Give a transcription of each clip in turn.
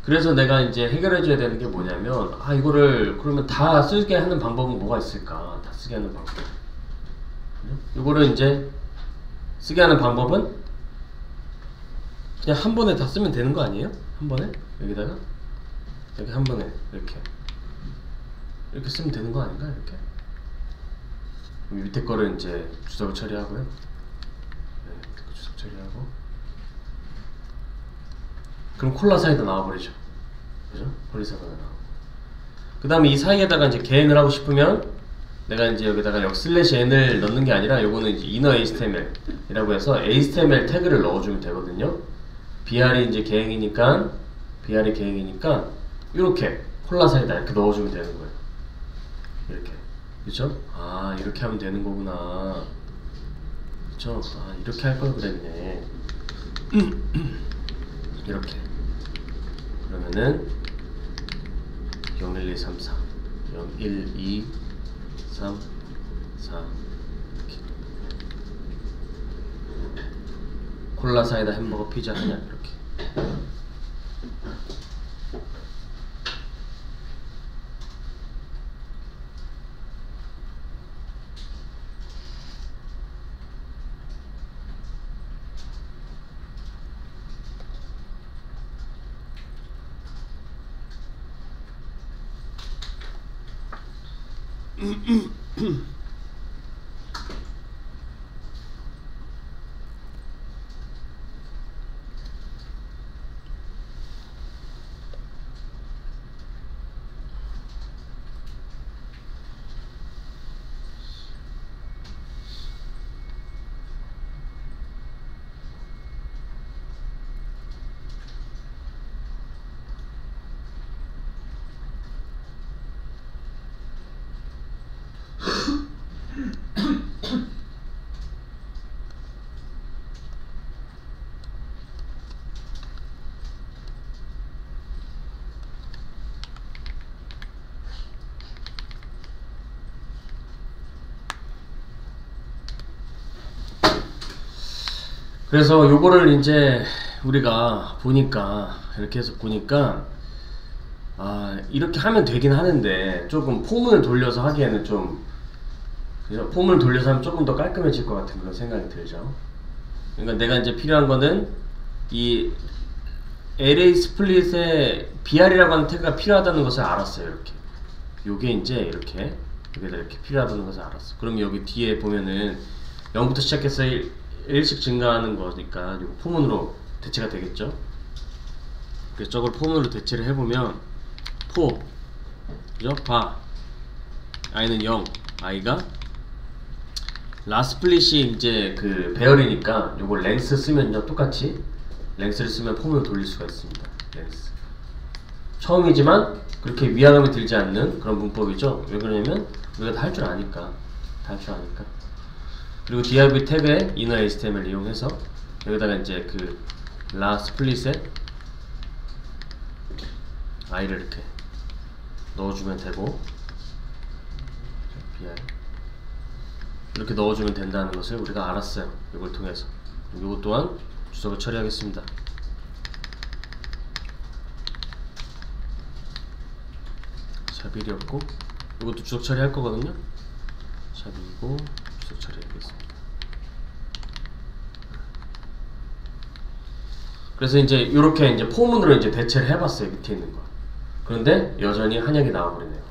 그래서 내가 이제 해결해줘야 되는 게 뭐냐면, 이거를 그러면 다 쓰게 하는 방법은 뭐가 있을까? 다 쓰게 하는 방법. 이거를 이제 쓰게 하는 방법은 그냥 한 번에 다 쓰면 되는 거 아니에요? 한 번에? 여기다가 여기 한 번에 이렇게 쓰면 되는 거 아닌가? 이렇게 밑에 거를 이제 주석 처리하고요. 주석 처리하고, 그럼 콜라 사이다 나와버리죠. 그죠? 폴리사이드가 나오고, 그 다음에 이 사이에다가 이제 개인을 하고 싶으면 내가 이제 여기다가 /n을 넣는 게 아니라 요거는 이제 inner HTML이라고 해서 HTML 태그를 넣어주면 되거든요. br이 이제 개행이니까, br이 개행이니까 이렇게 콜라 사이다 이렇게 넣어주면 되는 거예요. 이렇게. 그쵸? 이렇게 하면 되는 거구나. 그쵸? 이렇게 할 걸 그랬네. 이렇게. 그러면은 0, 1, 2, 3, 4 0, 1, 2, 3, 4 이렇게. 콜라 사이다 햄버거 피자 하냐 이렇게. 그래서 요거를 이제 우리가 보니까, 이렇게 해서 보니까 이렇게 하면 되긴 하는데 조금 폼을 돌려서 하기에는 좀, 그죠? 폼을 돌려서 하면 조금 더 깔끔해질 것 같은 그런 생각이 들죠. 그러니까 내가 이제 필요한 거는 이 LA 스플릿에 br이라고 하는 태그가 필요하다는 것을 알았어요. 이렇게 요게 이제 이렇게 여기다 이렇게 필요하다는 것을 알았어. 그럼 여기 뒤에 보면은 0부터 시작해서 1씩 증가하는 거니까 이거 폼으로 대체가 되겠죠. 그래서 저걸 폼으로 대체를 해보면 그죠? i는 0, i가 라스플릿이 이제 그 배열이니까 요걸 랭스 쓰면요, 똑같이 랭스를 쓰면 폼으로 돌릴 수가 있습니다. 랭스. 처음이지만 그렇게 위화감이 들지 않는 그런 문법이죠. 왜 그러냐면 우리가 다 할 줄 아니까. 그리고 div 태그에 inner HTML 이용해서 여기다가 이제 그 라스플릿에 i를 이렇게 넣어주면 되고, 이렇게 넣어주면 된다는 것을 우리가 알았어요. 이걸 통해서. 이것 또한 주석을 처리하겠습니다. 샵1이었고, 이것도 주석 처리할 거거든요. 샵2고 주석 처리하겠습니다. 그래서 이제 이렇게 이제 포문으로 이제 대체를 해봤어요. 밑에 있는 거. 그런데 여전히 한약이 나와버리네요.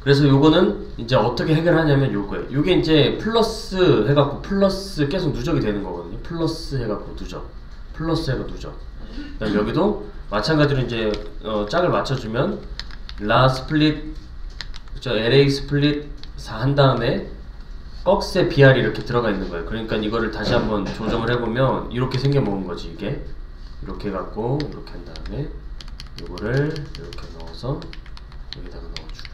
그래서 요거는 이제 어떻게 해결하냐면 요거예요. 요게 이제 플러스 해갖고 플러스 계속 누적이 되는 거거든요. 플러스 해갖고 누적, 플러스 해갖고 누적. 그다음 여기도 마찬가지로 이제 짝을 맞춰주면 라 스플릿, 그쵸? LA 스플릿 4 한 다음에 꺽쇠 BR이 이렇게 들어가 있는 거예요. 그러니까 이거를 다시 한번 조정을 해보면 이렇게 생겨먹은 거지. 이게 이렇게 해갖고 이렇게 한 다음에 이거를 이렇게 넣어서 여기다가 넣어주고,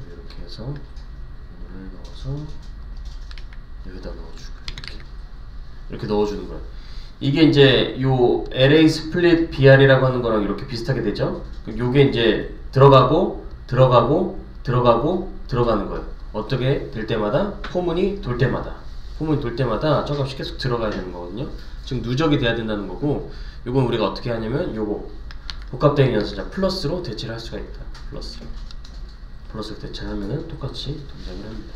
이렇게 해서 이거를 넣어서 여기다 넣어주고, 이렇게 넣어주는 거예요. 이게 이제 요 LA 스플릿 BR이라고 하는 거랑 이렇게 비슷하게 되죠. 요게 이제 들어가고 들어가고 들어가고 들어가는 거예요. 어떻게 될 때마다, 포문이 돌 때마다, 포문이 돌 때마다 저값이 계속 들어가야 되는 거거든요. 지금 누적이 돼야 된다는 거고, 요건 우리가 어떻게 하냐면 요거 복합대응 연산자 플러스로 대체를 할 수가 있다. 플러스로 대체를 하면은 똑같이 동작을 합니다.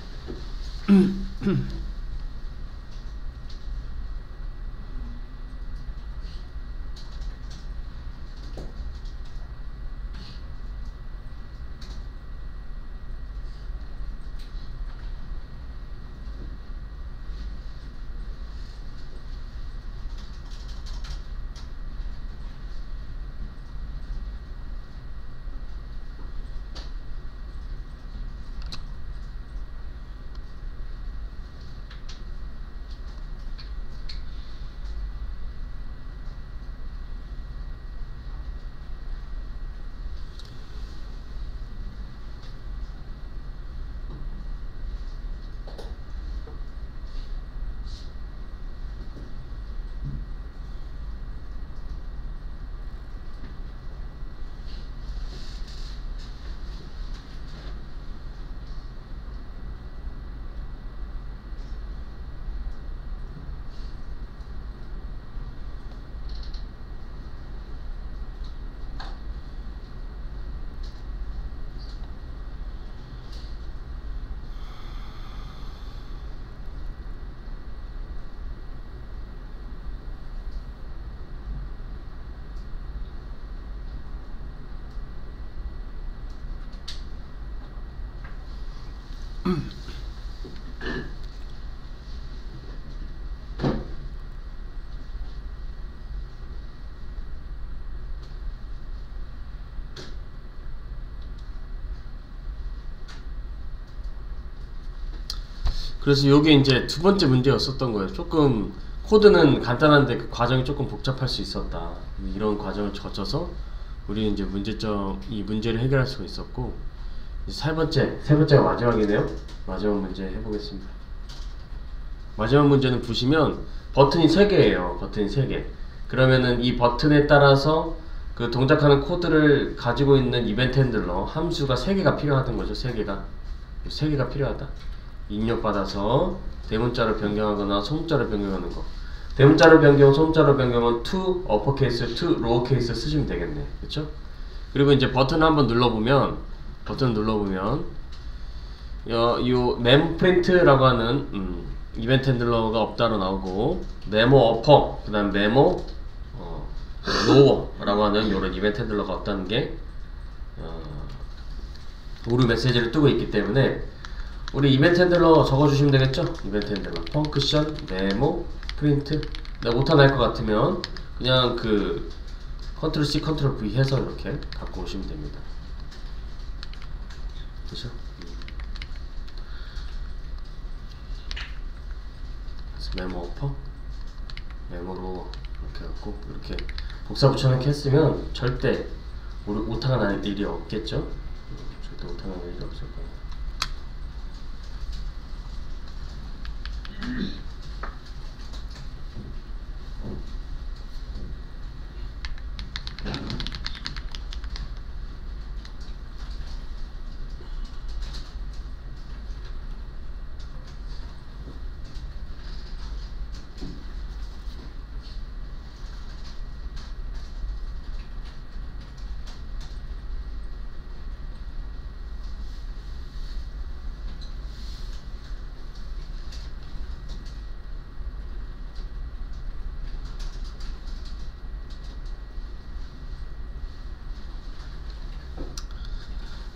그래서 요게 이제 두 번째 문제였었던 거예요. 조금 코드는 간단한데 그 과정이 조금 복잡할 수 있었다. 이런 과정을 거쳐서 우리는 이제 이 문제를 해결할 수가 있었고, 이제 세 번째가 마지막이네요. 마지막 문제 해보겠습니다. 마지막 문제는 보시면 버튼이 3개예요. 버튼이 3개. 그러면은 이 버튼에 따라서 그 동작하는 코드를 가지고 있는 이벤트 핸들러 함수가 3개가 필요하던 거죠. 3개가 필요하다. 입력받아서 대문자로 변경하거나 소문자로 변경하는 거. 대문자로 변경, 소문자로 변경은 to uppercase, to lowercase 쓰시면 되겠네. 그쵸? 그리고 이제 버튼을 한번 눌러보면 요 메모 프린트라고 하는 이벤트 핸들러가 없다로 나오고, 메모 어퍼, 그 다음 메모 로어라고 하는 요런 이벤트 핸들러가 없다는 게 오류 메시지를 뜨고 있기 때문에 우리 이벤트 핸들러 적어주시면 되겠죠? 이벤트 핸들러 펑크션 메모 프린트. 내가 못하나 할 것 같으면 그냥 그 컨트롤 C 컨트롤 V 해서 이렇게 갖고 오시면 됩니다. 그렇죠? 그래서 메모 어퍼, 메모로 이렇게 갖고 이렇게 복사 붙여넣기 했으면 절대 오타가 날 일이 없겠죠? 절대 오타가 날 일이 없을 거예요.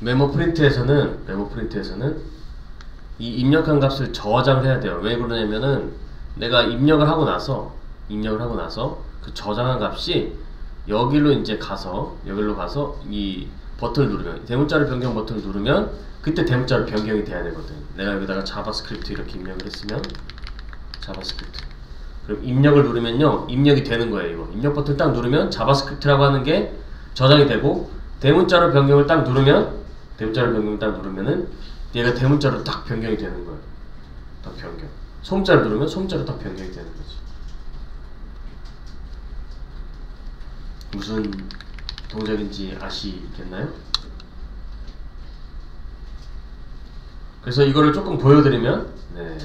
메모 프린트에서는 이 입력한 값을 저장을 해야 돼요. 왜 그러냐면은 내가 입력을 하고 나서 그 저장한 값이 여기로 가서 이 버튼을 누르면, 대문자로 변경 버튼을 누르면 그때 대문자로 변경이 돼야 되거든. 내가 여기다가 자바스크립트 이렇게 입력을 했으면 자바스크립트, 그럼 입력을 누르면요 입력이 되는 거예요. 이거 입력 버튼 딱 누르면 자바스크립트라고 하는 게 저장이 되고, 대문자로 변경을 딱 누르면은 얘가 대문자로 딱 변경이 되는 거예요. 딱 변경. 소문자로 누르면 소문자로 딱 변경이 되는 거지. 무슨 동작인지 아시겠나요? 그래서 이거를 조금 보여드리면, 네,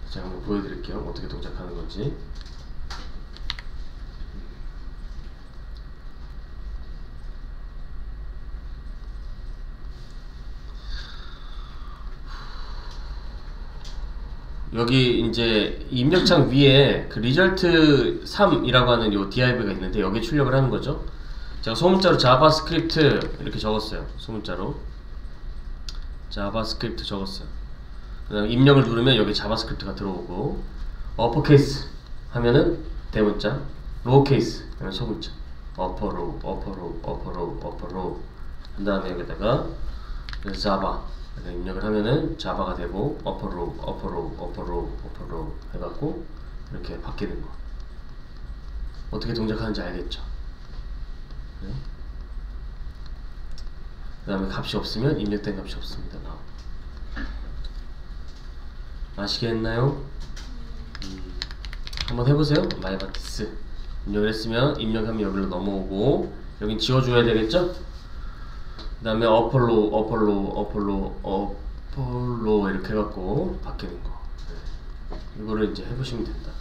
제가 한번 보여드릴게요. 어떻게 동작하는 건지. 여기 이제 입력창 위에 그 리절트 3이라고 하는 요 div가 있는데 여기에 출력을 하는 거죠. 제가 소문자로 자바스크립트 이렇게 적었어요. 소문자로 자바스크립트 적었어요. 그 다음에 입력을 누르면 여기 자바스크립트가 들어오고, 어퍼케이스 하면은 대문자, 로우케이스 하면 소문자, 어퍼로우 그 다음에 여기다가 자바 입력을 하면은 자바가 되고, 어퍼로우 해갖고 이렇게 바뀌는 거. 어떻게 동작하는지 알겠죠? 네? 그 다음에 값이 없으면 입력된 값이 없습니다. 아시겠나요? 한번 해보세요. 마이바티스 입력을 했으면 입력하면 여기로 넘어오고, 여긴 지워줘야 되겠죠? 그 다음에 어폴로 이렇게 해갖고 바뀌는 거. 네. 이거를 이제 해보시면 된다.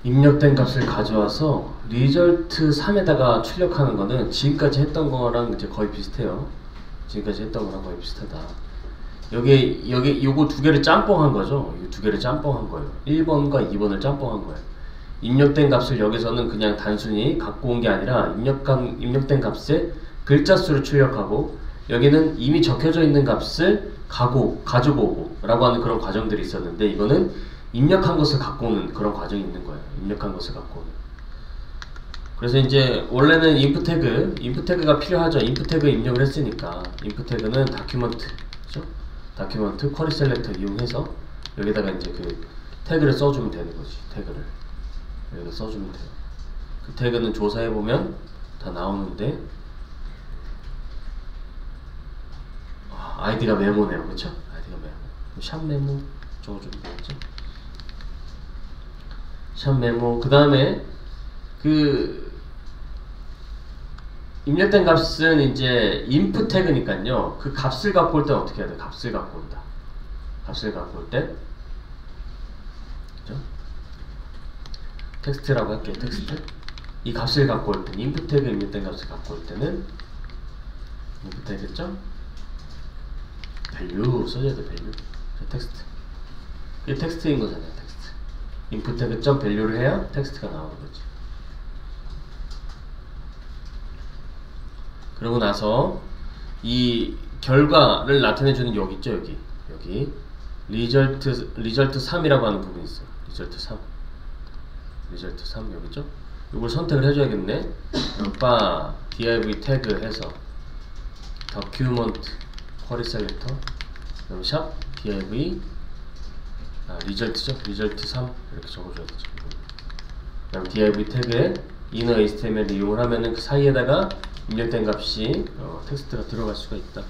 입력된 값을 가져와서 result 3에다가 출력하는 거는 지금까지 했던 거랑 이제 거의 비슷해요. 지금까지 했던 거랑 거의 비슷하다. 여기 요거 두 개를 짬뽕한 거죠. 이 두 개를 짬뽕한 거예요. 1번과 2번을 짬뽕한 거예요. 입력된 값을 여기서는 그냥 단순히 갖고 온 게 아니라 입력된 값에 글자 수를 출력하고, 여기는 이미 적혀져 있는 값을 가지고 오고 라고 하는 그런 과정들이 있었는데, 이거는 입력한 것을 갖고 오는 그런 과정이 있는 거예요. 입력한 것을 갖고 오는. 그래서 이제 원래는 input 태그가 필요하죠. input 태그 입력을 했으니까 input 태그는 document, 그죠? document query selector 이용해서 여기다가 이제 그 태그를 써주면 되는 거지. 태그를 여기다 써주면 돼요. 그 태그는 조사해 보면 다 나오는데, 아이디가 메모네요, 그쵸? 아이디가 메모. 샵 메모 적어주면 되겠죠? 샵 메모. 그 다음에 그 입력된 값은 이제 input 태그니까요. 그 값을 갖고 올 때는 어떻게 해야 돼? 값을 갖고 온다. 값을 갖고 올 때, 그죠? 텍스트라고 할게요. 텍스트. 이 값을 갖고 올 때, input 태그 입력된 값을 갖고 올 때는 input 태그죠? value 써줘야 돼. value. 텍스트. 이게 텍스트인 거잖아요. 텍스트. input 태그 점 value를 해야 텍스트가 나오는 거지. 그러고 나서 이 결과를 나타내주는 여기 있죠. 여기 result 3이라고 하는 부분이 있어요. result 3 여기 있죠. 이걸 선택을 해줘야겠네. 바 div 태그 해서 document query selector, 그럼 샵 div result죠. result 3 이렇게 적어줘야 되죠. 그다음 div 태그에 inner html을 이용을 하면은 그 사이에다가 입력된 값이 텍스트가 들어갈 수가 있다.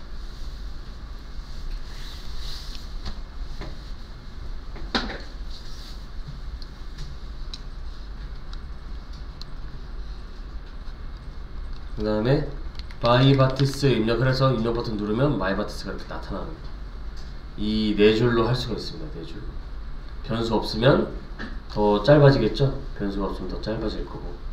그 다음에 myBatis 입력을 해서 입력 버튼 누르면 myBatis가 이렇게 나타나는 거예요. 이 네 줄로 할 수가 있습니다. 네 줄로. 변수 없으면 더 짧아지겠죠? 변수가 없으면 더 짧아질 거고.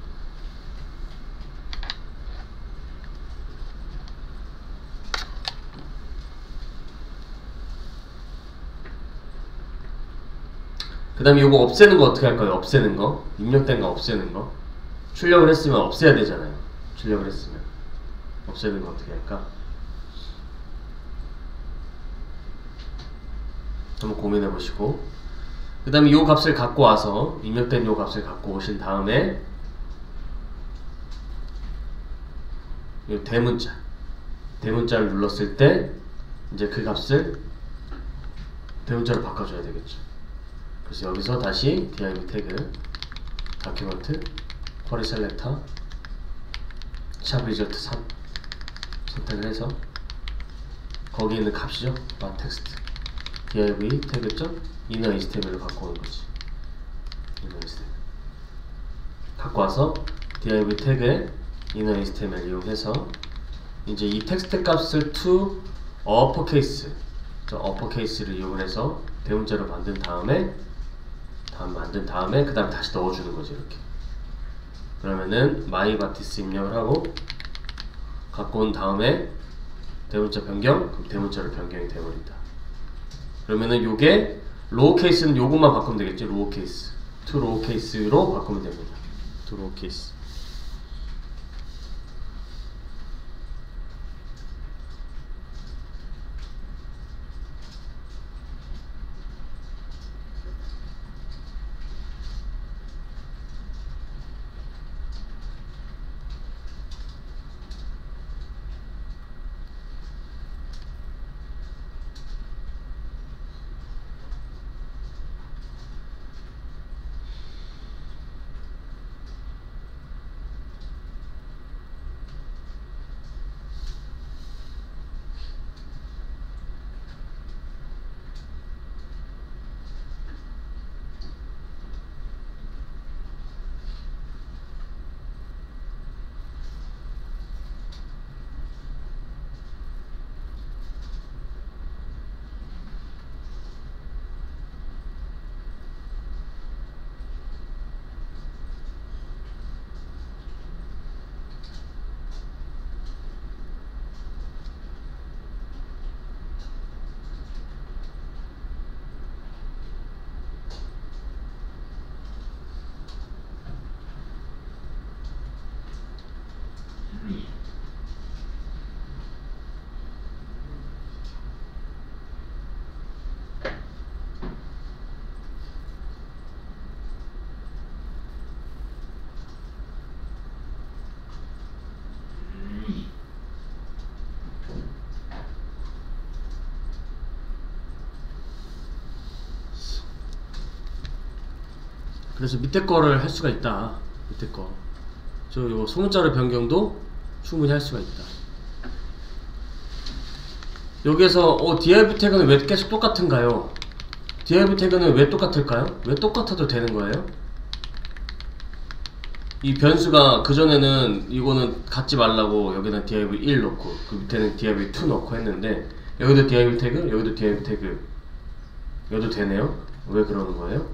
그 다음에 이거 없애는 거 어떻게 할까요? 없애는 거. 입력된 거 없애는 거. 출력을 했으면 없애야 되잖아요. 출력을 했으면. 없애는 거 어떻게 할까? 한번 고민해 보시고. 그 다음에 이 값을 갖고 와서, 입력된 이 값을 갖고 오신 다음에, 이 대문자를 눌렀을 때, 이제 그 값을 대문자로 바꿔줘야 되겠죠. 그래서 여기서 다시 div 태그 document query selector 샵 result 3 선택을 해서 거기 있는 값이죠. text div 태그점 inner html을 갖고 오는 거지. inner html 갖고 와서 div 태그에 inner html 이용해서 이제 이 텍스트 값을 to uppercase를 이용을 해서 대문자로 만든 다음에 만든 다음에 그 다음에 다시 넣어주는 거지. 이렇게. 그러면은 마이바티스 입력을 하고 갖고 온 다음에 대문자 변경, 그럼 대문자로 변경이 되어버린다. 그러면은 요게 로우 케이스는 요것만 바꾸면 되겠죠. 로우 케이스, to 로우 케이스로 바꾸면 됩니다. to 로우 케이스. 그래서 밑에 거를 할 수가 있다. 밑에 거. 저 요 소문자로 변경도 충분히 할 수가 있다. 여기에서 div 태그는 왜 계속 똑같은가요? div 태그는 왜 똑같을까요? 왜 똑같아도 되는 거예요? 이 변수가 그전에는 이거는 갖지 말라고 여기는 div 1 넣고 그 밑에는 div 2 넣고 했는데 여기도 div 태그, 여기도 div 태그 여기도 되네요? 왜 그러는 거예요?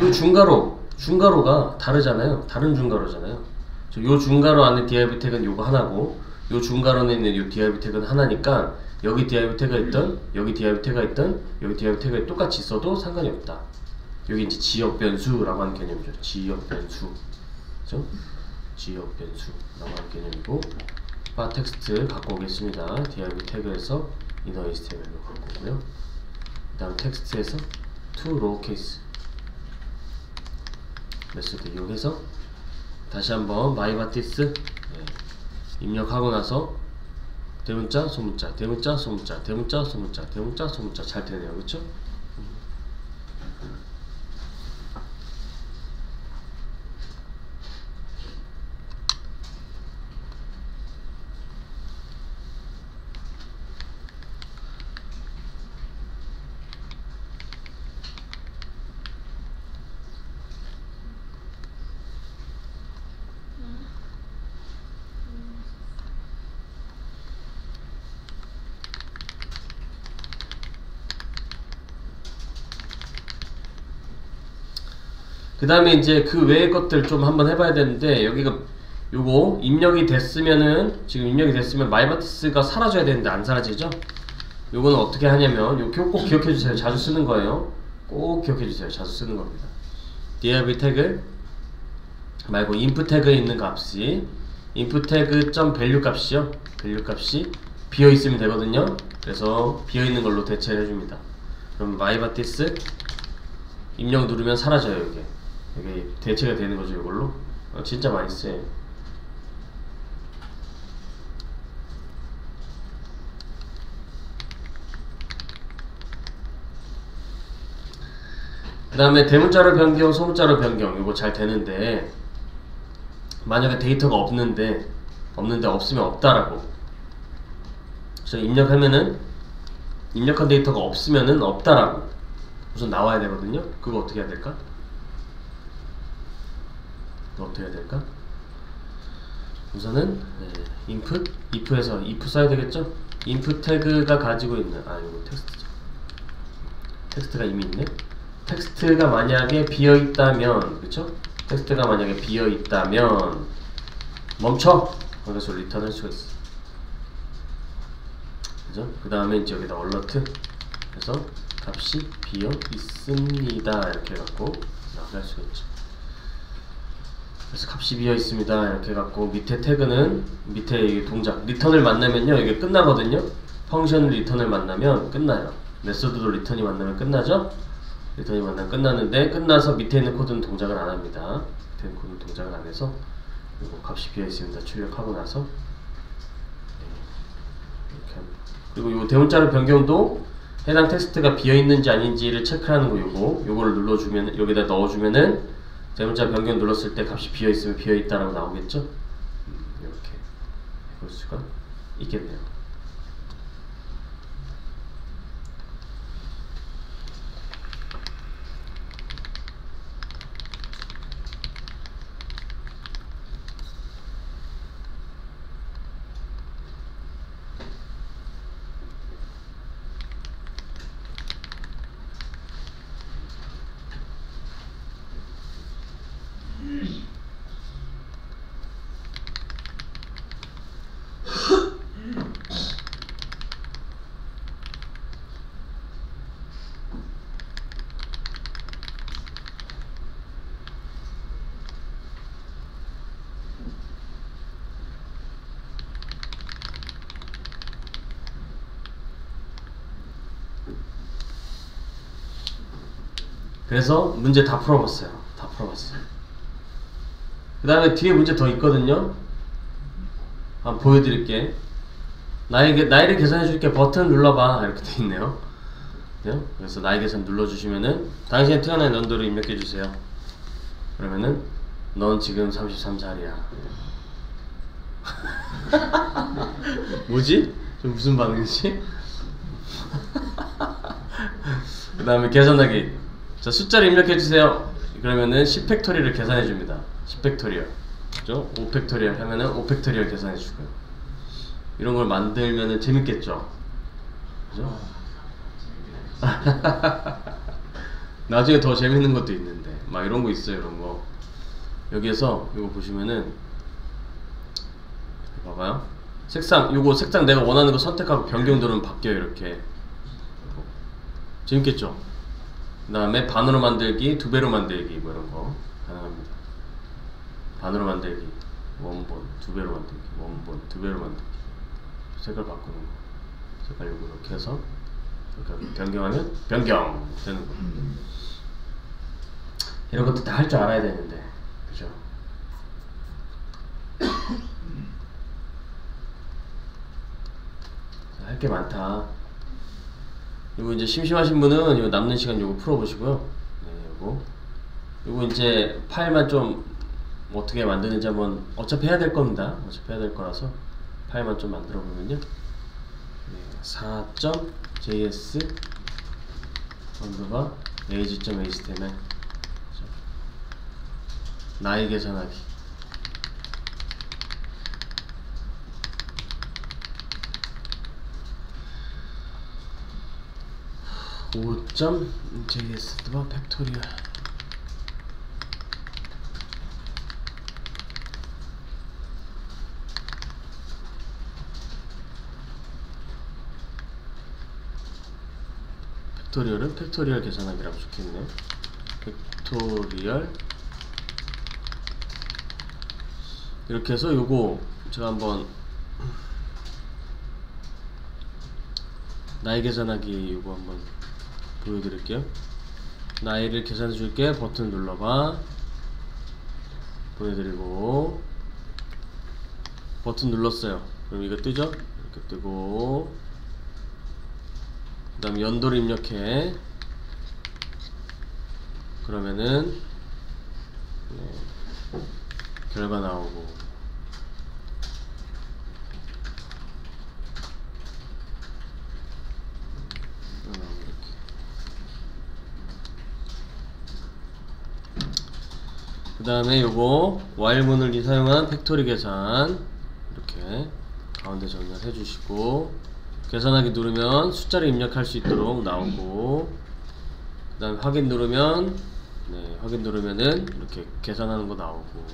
요 중괄호가 다르잖아요. 다른 중괄호잖아요. 요 중괄호 안에 div 태그는 요거 하나고 요 중괄호에 있는 요 div 태그는 하나니까 여기 div 태그가 있던 여기 div 태그가 있던 여기 div 태그가 똑같이 있어도 상관이 없다. 여기 이제 지역 변수라고 하는 개념이죠. 지역 변수. 그죠? 지역 변수라고 하는 개념이고 바 텍스트 갖고 오겠습니다. div 태그에서 inner HTML로 갖고 오고요. 그 다음 텍스트에서 to lowercase 메소드 이용해서 다시 한번 마이바티스 입력하고 나서 대문자, 소문자, 대문자, 소문자, 대문자, 소문자, 대문자, 소문자 잘 되네요. 그쵸? 그 다음에 이제 그 외의 것들 좀 한번 해봐야 되는데 여기가 요거 입력이 됐으면은 지금 입력이 됐으면 마이바티스가 사라져야 되는데 안 사라지죠? 요거는 어떻게 하냐면 요 꼭 기억해주세요. 자주 쓰는 거예요. 꼭 기억해주세요. 자주 쓰는 겁니다. div 태그 말고 input 태그에 있는 값이 input 태그 .value 값이요. value 값이 비어 있으면 되거든요. 그래서 비어 있는 걸로 대체를 해줍니다. 그럼 마이바티스 입력 누르면 사라져요. 이게 대체가 되는 거죠. 이걸로 진짜 많이 써요. 그 다음에 대문자로 변경, 소문자로 변경 이거 잘 되는데 만약에 데이터가 없는데 없으면 없다라고. 그래서 입력하면은 입력한 데이터가 없으면은 없다라고 우선 나와야 되거든요. 그거 어떻게 해야 될까? 어떻게 해야 될까? 우선은 input, if에서 if 써야 되겠죠? input 태그가 가지고 있는 이거 텍스트죠. 텍스트가 이미 있네. 텍스트가 만약에 비어있다면, 그쵸? 텍스트가 만약에 비어있다면 멈춰! 그래서 리턴 할 수가 있어. 그죠? 그 다음에 이제 여기다 alert 해서 값이 비어있습니다 이렇게 해갖고 나오게 할 수가 있죠. 그래서 값이 비어있습니다 이렇게 해갖고 밑에 태그는 밑에 이 동작 리턴을 만나면요 이게 끝나거든요. 펑션 리턴을 만나면 끝나요. 메소드도 리턴이 만나면 끝나죠. 리턴이 만나면 끝나는데 끝나서 밑에 있는 코드는 동작을 안합니다. 밑에 있는 코드는 동작을 안해서 이거 값이 비어있습니다 출력하고 나서 이렇게 합니다. 그리고 이 대문자로 변경도 해당 텍스트가 비어있는지 아닌지를 체크하는 거 요거를 눌러주면 여기다 넣어주면은 대문자 변경 눌렀을 때 값이 비어있으면 비어있다라고 나오겠죠? 이렇게 해볼 수가 있겠네요. 그래서 문제 다 풀어봤어요. 다 풀어봤어요. 그 다음에 뒤에 문제 더 있거든요. 한번 보여드릴게. 나이를 계산해줄게 버튼 눌러봐 이렇게 돼 있네요. 그래서 나이 계산 눌러주시면은 당신의 태어난 연도를 입력해주세요. 그러면은 넌 지금 33살이야. 뭐지? 좀 무슨 반응이지? 그 다음에 계산하기. 자, 숫자를 입력해주세요. 그러면은 10팩토리를 계산해줍니다. 10팩토리얼. 그죠? 5팩토리얼 하면은 5팩토리얼 계산해주고요. 이런 걸 만들면은 재밌겠죠? 그죠? 나중에 더 재밌는 것도 있는데. 막 이런 거 있어요, 이런 거. 여기에서 이거 보시면은 봐봐요. 색상, 요거 색상 내가 원하는 거 선택하고 변경 누르면 바뀌어요, 이렇게. 재밌겠죠? 그 다음에 반으로 만들기, 2배로 만들기 뭐 이런거 가능합니다. 반으로 만들기, 원본, 2배로 만들기, 원본, 2배로 만들기. 색깔 바꾸는 거. 색깔 요거 이렇게 해서 변경하면 변경 되는 거. 이런 것도 다 할 줄 알아야 되는데, 그죠? 할 게 많다. 이거 이제 심심하신 분은 이거 남는 시간 요거 풀어보시고요. 네, 요거 이제 파일만 좀 어떻게 만드는지 한번 어차피 해야 될 겁니다. 어차피 해야 될 거라서 파일만 좀 만들어 보면요. 네, 4.js 언더바 age.html 나이 계산하기. .js 팩토리얼 팩토리얼은 팩토리얼 계산하기라고 적혀있네요. 팩토리얼 이렇게 해서 요거 제가 한번 나이 계산하기 요거 한번 보여드릴게요. 나이를 계산해 줄게 버튼 눌러봐. 보여드리고 버튼 눌렀어요. 그럼 이거 뜨죠? 이렇게 뜨고 그 다음 연도를 입력해. 그러면은 네, 결과 나오고 그 다음에 요거 while문을 사용한 팩토리 계산 이렇게 가운데 정렬해 주시고 계산하기 누르면 숫자를 입력할 수 있도록 나오고 그 다음에 확인 누르면, 네, 확인 누르면은 이렇게 계산하는 거 나오고,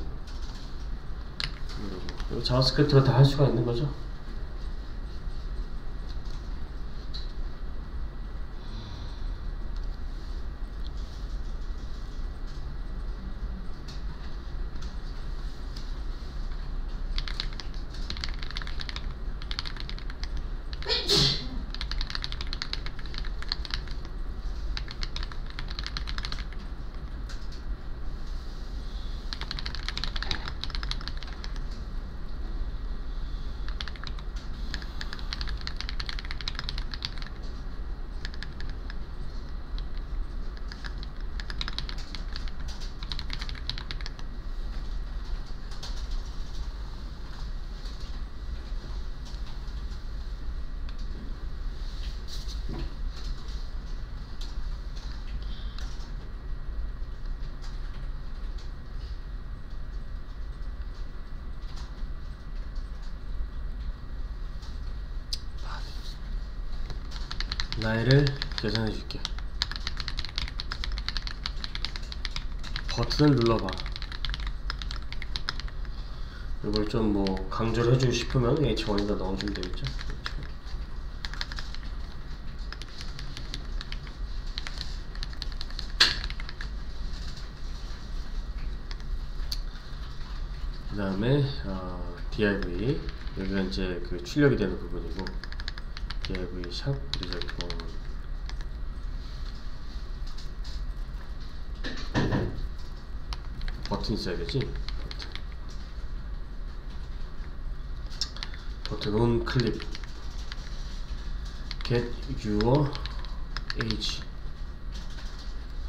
그리고 자바스크립트로 다 할 수가 있는 거죠. 나이를 계산해 줄게. 버튼을 눌러봐. 이걸 좀 뭐 강조를 해주고 싶으면 H1에다 넣어주면 되겠죠. 그 다음에 div, 여기가 이제 그 출력이 되는 부분이고, div 샵 리절폰, 버튼 있어야 되지. 버튼 온 클릭, get your age,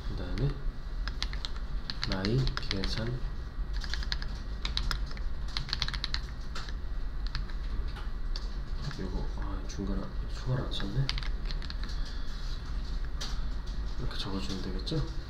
그 다음에 나이 계산, 요거 중간에 수가를 안 썼네. 이렇게 적어주면 되겠죠.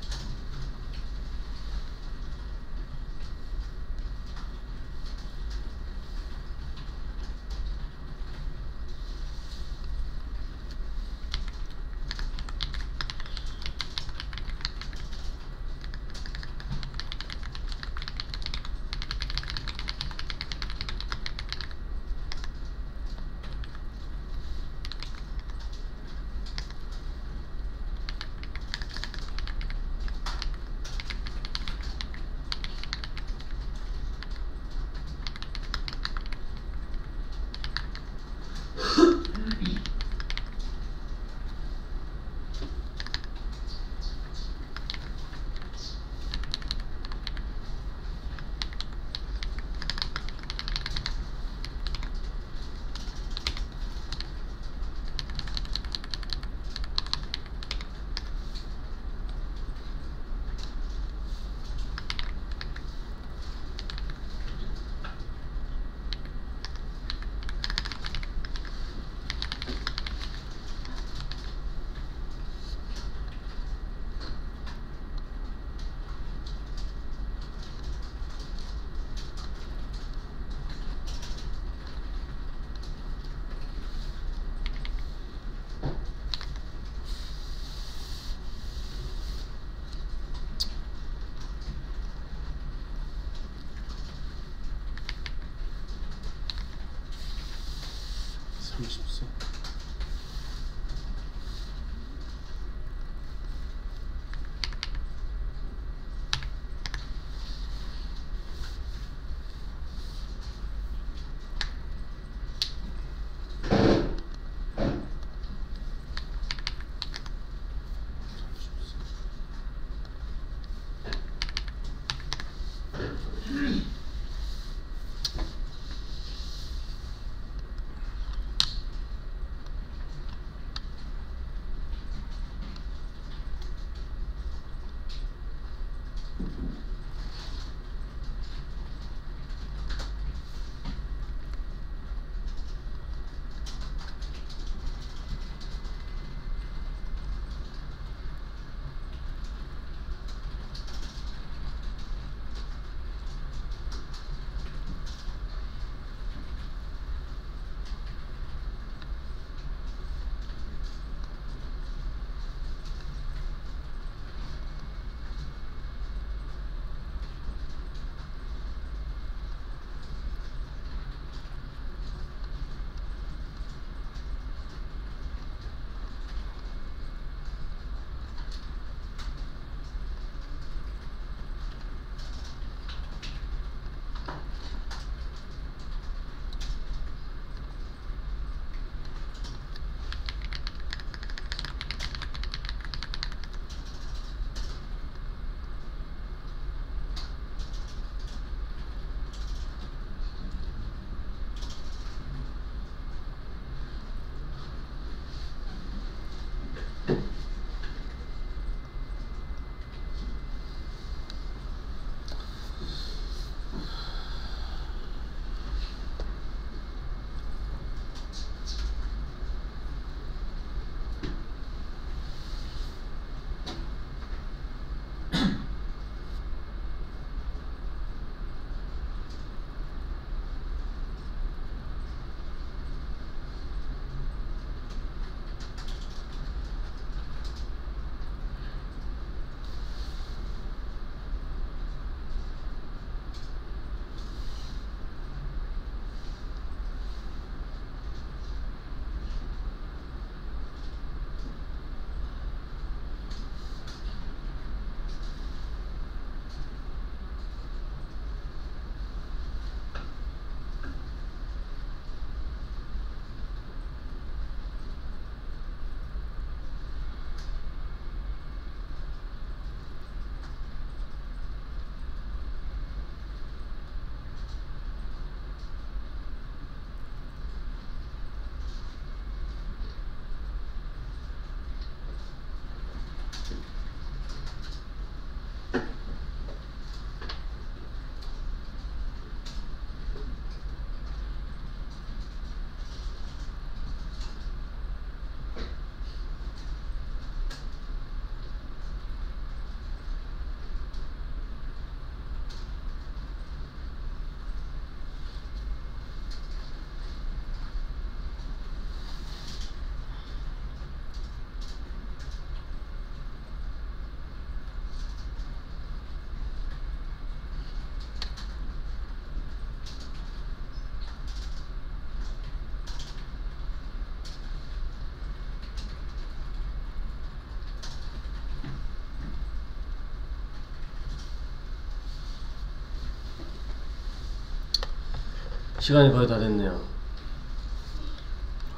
시간이 거의 다 됐네요.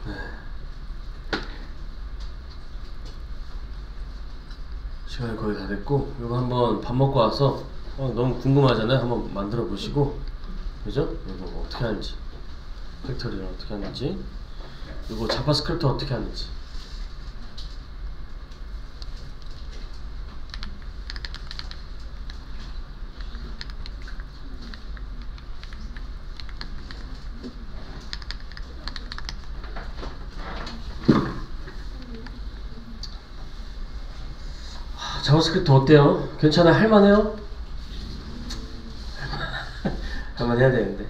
네. 시간이 거의 다 됐고, 이거 한번 밥 먹고 와서 너무 궁금하잖아요. 한번 만들어 보시고, 그죠? 이거 어떻게 하는지, 팩토리를 어떻게 하는지, 이거 자바스크립트 어떻게 하는지. 자바스크립트 어때요? 괜찮아요? 할만해요? 할만해야 되는데.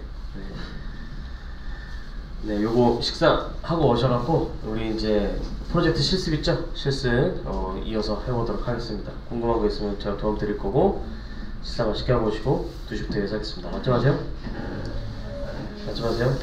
네, 요거 식사하고 오셔갖고 우리 이제 프로젝트 실습 있죠? 실습 이어서 해보도록 하겠습니다. 궁금한 거 있으면 제가 도움 드릴 거고, 식사 맛있게 하고 오시고 2시부터 예사하겠습니다. 맞죠 마세요? 맞죠 마세요?